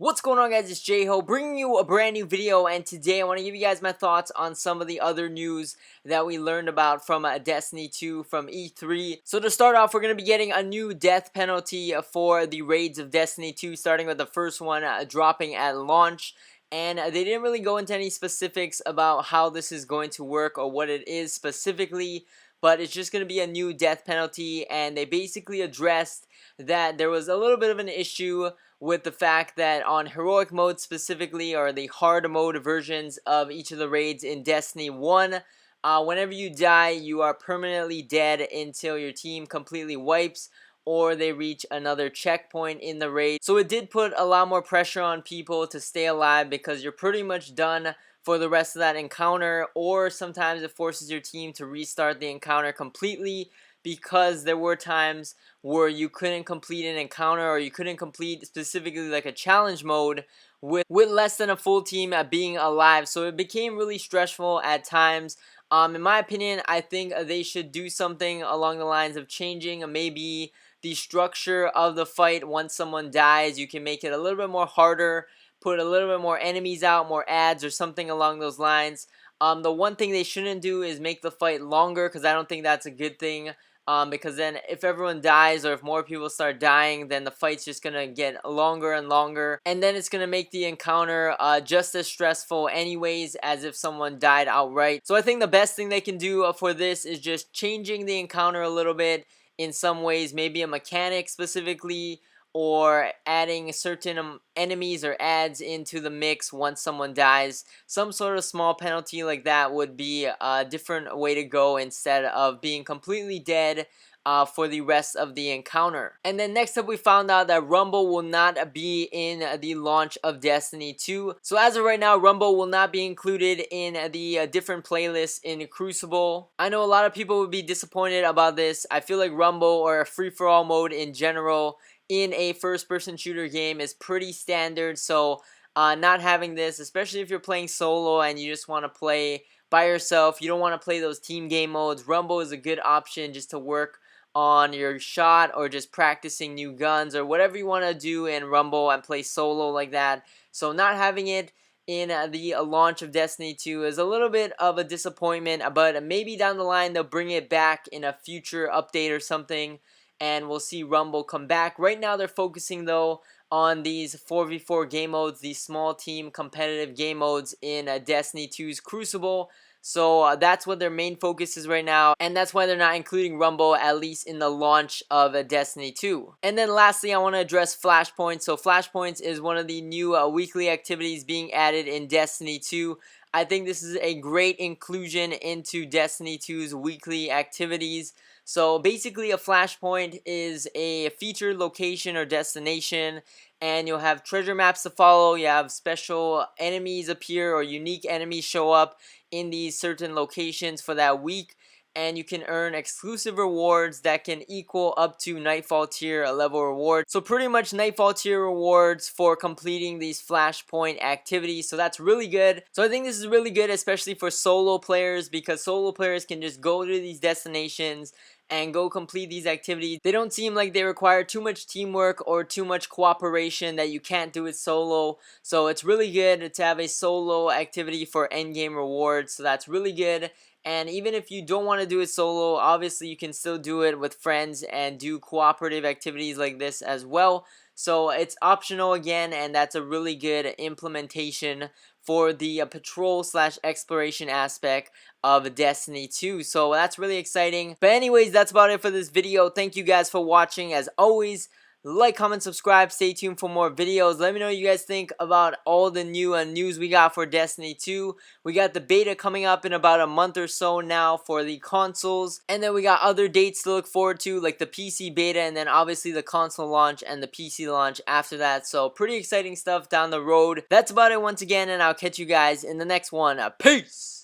What's going on, guys? It's J-Ho bringing you a brand new video, and today I want to give you guys my thoughts on some of the other news that we learned about from Destiny 2 from E3. So to start off, we're going to be getting a new death penalty for the raids of Destiny 2, starting with the first one dropping at launch. And they didn't really go into any specifics about how this is going to work or what it is specifically, but it's just going to be a new death penalty, and they basically addressed that there was a little bit of an issue with the fact that on heroic mode specifically, or the hard mode versions of each of the raids in Destiny 1, whenever you die, you are permanently dead until your team completely wipes or they reach another checkpoint in the raid. So it did put a lot more pressure on people to stay alive because you're pretty much done for the rest of that encounter, or sometimes it forces your team to restart the encounter completely, because there were times where you couldn't complete an encounter, or you couldn't complete specifically like a challenge mode with less than a full team being alive. So it became really stressful at times. In my opinion, I think they should do something along the lines of changing maybe the structure of the fight. Once someone dies, you can make it a little bit more harder, put a little bit more enemies out, more ads or something along those lines. The one thing they shouldn't do is make the fight longer, because I don't think that's a good thing. Because then if everyone dies, or if more people start dying, then the fight's just gonna get longer and longer, and then it's gonna make the encounter just as stressful anyways as if someone died outright. So I think the best thing they can do for this is just changing the encounter a little bit in some ways, maybe a mechanic specifically, or adding certain enemies or ads into the mix once someone dies. Some sort of small penalty like that would be a different way to go, instead of being completely dead for the rest of the encounter. And then next up, we found out that Rumble will not be in the launch of Destiny 2. So as of right now, Rumble will not be included in the different playlists in Crucible. I know a lot of people would be disappointed about this. I feel like Rumble, or a free-for-all mode in general, in a first-person shooter game is pretty standard. So not having this, especially if you're playing solo and you just want to play by yourself, you don't want to play those team game modes, Rumble is a good option just to work on your shot, or just practicing new guns, or whatever you want to do in Rumble and play solo like that. So not having it in the launch of Destiny 2 is a little bit of a disappointment, but maybe down the line they'll bring it back in a future update or something, and we'll see Rumble come back. Right now they're focusing though on these 4v4 game modes, these small team competitive game modes in Destiny 2's Crucible. So that's what their main focus is right now, and that's why they're not including Rumble, at least in the launch of Destiny 2. And then lastly, I want to address Flashpoints. So Flashpoints is one of the new weekly activities being added in Destiny 2. I think this is a great inclusion into Destiny 2's weekly activities. So basically, a flashpoint is a featured location or destination, and you'll have treasure maps to follow. You have special enemies appear, or unique enemies show up in these certain locations for that week, and you can earn exclusive rewards that can equal up to Nightfall tier level rewards. So pretty much Nightfall tier rewards for completing these flashpoint activities. So that's really good. So I think this is really good, especially for solo players, because solo players can just go to these destinations and go complete these activities. They don't seem like they require too much teamwork or too much cooperation that you can't do it solo. So it's really good to have a solo activity for endgame rewards. So that's really good. And even if you don't want to do it solo, obviously you can still do it with friends and do cooperative activities like this as well. So it's optional again, and that's a really good implementation for the patrol / exploration aspect of Destiny 2. So that's really exciting. But anyways, that's about it for this video. Thank you guys for watching. As always, like, comment, subscribe, stay tuned for more videos. Let me know what you guys think about all the new news we got for Destiny 2. We got the beta coming up in about a month or so now for the consoles, and then we got other dates to look forward to, like the PC beta, and then obviously the console launch and the PC launch after that. So pretty exciting stuff down the road. That's about it once again, and I'll catch you guys in the next one. Peace!